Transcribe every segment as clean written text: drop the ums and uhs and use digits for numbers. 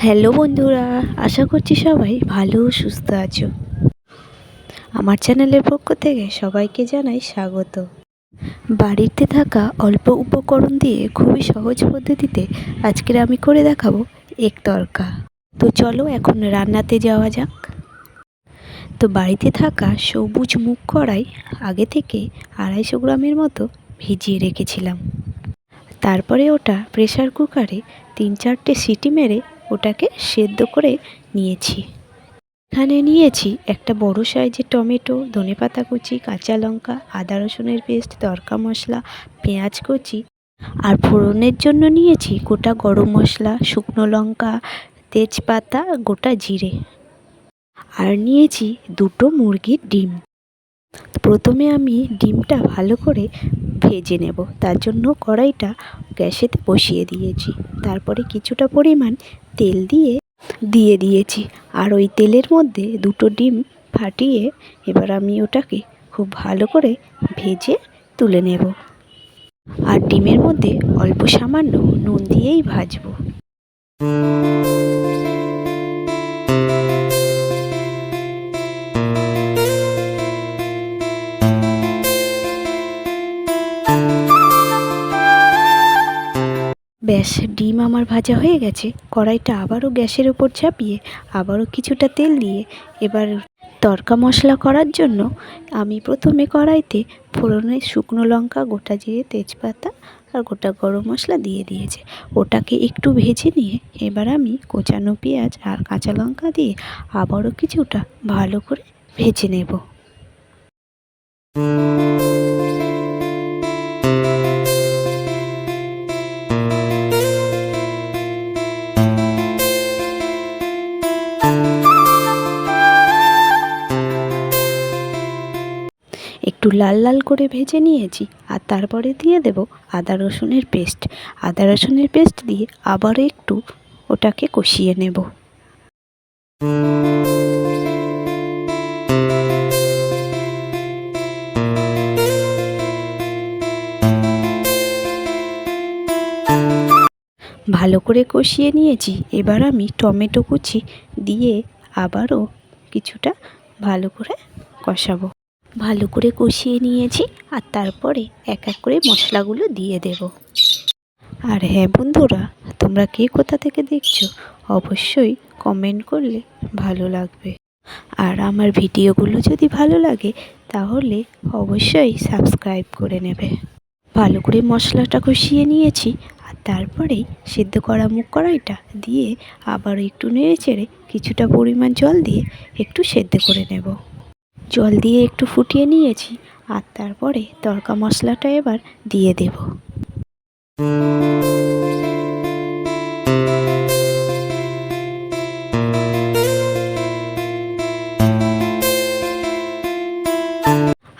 Hello বন্ধুরা, আশা করছি সবাই ভালো ও সুস্থ আছো। আমার চ্যানেলের পক্ষ থেকে সবাইকে জানাই স্বাগত। বাড়িতে থাকা অল্প উপকরণ দিয়ে খুবই সহজ পদ্ধতিতে আজকের আমি করে দেখাবো এগ তড়কা। তো চলো এখন রান্নাতে যাওয়া যাক। তো বাড়িতে থাকা সবুজ মুগ কড়াই আগে থেকে 250 গ্রামের মতো ভিজিয়ে রেখেছিলাম। তারপরে ওটা প্রেসার কুকারে 3-4টে সিটি মেরে ওটাকে সেদ্ধ করে নিয়েছি। এখানে নিয়েছি একটা বড় সাইজের টমেটো, ধনেপাতা কুচি, কাঁচা লঙ্কা, আদা রসুনের পেস্ট, তড়কা মশলা, পেঁয়াজ কুচি। আর ফোড়নের জন্য নিয়েছি গোটা গরম মশলা, শুকনো লঙ্কা, তেজপাতা, গোটা জিরে। আর নিয়েছি 2টো মুরগির ডিম। প্রথমে আমি ডিমটা ভালো করে ভেজে নেব, তার জন্য কড়াইটা গ্যাসেতে বসিয়ে দিয়েছি। তারপরে কিছুটা পরিমাণ তেল দিয়ে দিয়েছি। আর ওই তেলের মধ্যে 2টো ডিম ফাটিয়ে এবার আমি ওটাকে খুব ভালো করে ভেজে তুলে নেব। আর ডিমের মধ্যে অল্প সামান্য নুন দিয়েই ভাজবো। ব্যাস, ডিম আমার ভাজা হয়ে গেছে। কড়াইটা আবারও গ্যাসের ওপর চাপিয়ে আবারও কিছুটা তেল দিয়ে এবার তড়কা মশলা করার জন্য আমি প্রথমে কড়াইতে ফোড়নে শুকনো লঙ্কা, গোটা জিরে, তেজপাতা আর গোটা গরম মশলা দিয়ে দিয়েছি। ওটাকে একটু ভেজে নিয়ে এবার আমি কোচানো পেঁয়াজ আর কাঁচা লঙ্কা দিয়ে আবারও কিছুটা ভালো করে ভেজে নেব। একটু লাল লাল করে ভেজে নিয়েছি। আর তারপরে দিয়ে দেব আদা রসুনের পেস্ট। আদা রসুনের পেস্ট দিয়ে আবারও একটু ওটাকে কষিয়ে নেব। ভালো করে কষিয়ে নিয়েছি। এবার আমি টমেটো কুচি দিয়ে আবারও কিছুটা ভালো করে কষাবো। ভালো করে কষিয়ে নিয়েছি। আর তারপরে এক এক করে মশলাগুলো দিয়ে দেব। আর হ্যাঁ বন্ধুরা, তোমরা কে কোথা থেকে দেখছো অবশ্যই কমেন্ট করলে ভালো লাগবে। আর আমার ভিডিওগুলো যদি ভালো লাগে তাহলে অবশ্যই সাবস্ক্রাইব করে নেবে। ভালো করে মশলাটা কষিয়ে নিয়েছি। আর তারপরেই সেদ্ধ করা মুগ কড়াইটা দিয়ে আবার একটু নেড়ে চেড়ে কিছুটা পরিমাণ জল দিয়ে একটু সেদ্ধ করে নেব। জল দিয়ে একটু ফুটিয়ে নিয়েছি। আর তারপরে তড়কা মশলাটা এবার দিয়ে দেব।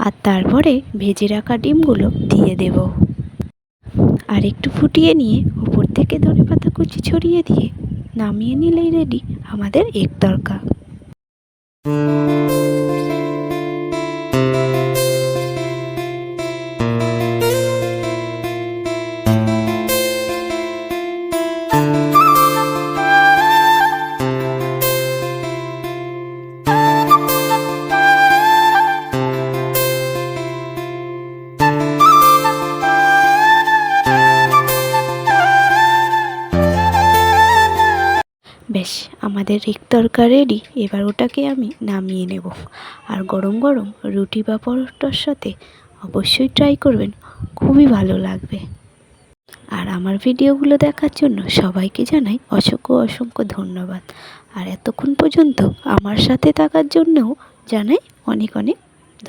আর তারপরে ভেজে রাখা ডিমগুলো দিয়ে দেব। আর একটু ফুটিয়ে নিয়ে উপর থেকে ধনেপাতা কুচি ছড়িয়ে দিয়ে নামিয়ে নিলেই রেডি আমাদের এগ তড়কা। বেশ, আমাদের এগ তড়কা রেডি। এবার ওটাকে আমি নামিয়ে নেব। আর গরম গরম রুটি বা পরোটার সাথে অবশ্যই ট্রাই করবেন, খুবই ভালো লাগবে। আর আমার ভিডিওগুলো দেখার জন্য সবাইকে জানাই অসংখ্য অসংখ্য ধন্যবাদ। আর এতক্ষণ পর্যন্ত আমার সাথে থাকার জন্যও জানাই অনেক অনেক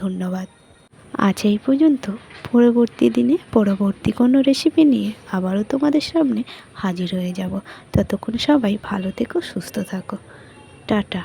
ধন্যবাদ। আজ এই পর্যন্ত। পরবর্তী দিনে পরবর্তী কোনো রেসিপি নিয়ে আবারও তোমাদের সামনে হাজির হয়ে যাব। ততক্ষণ সবাই ভালো থেকো, সুস্থ থাকো। টাটা।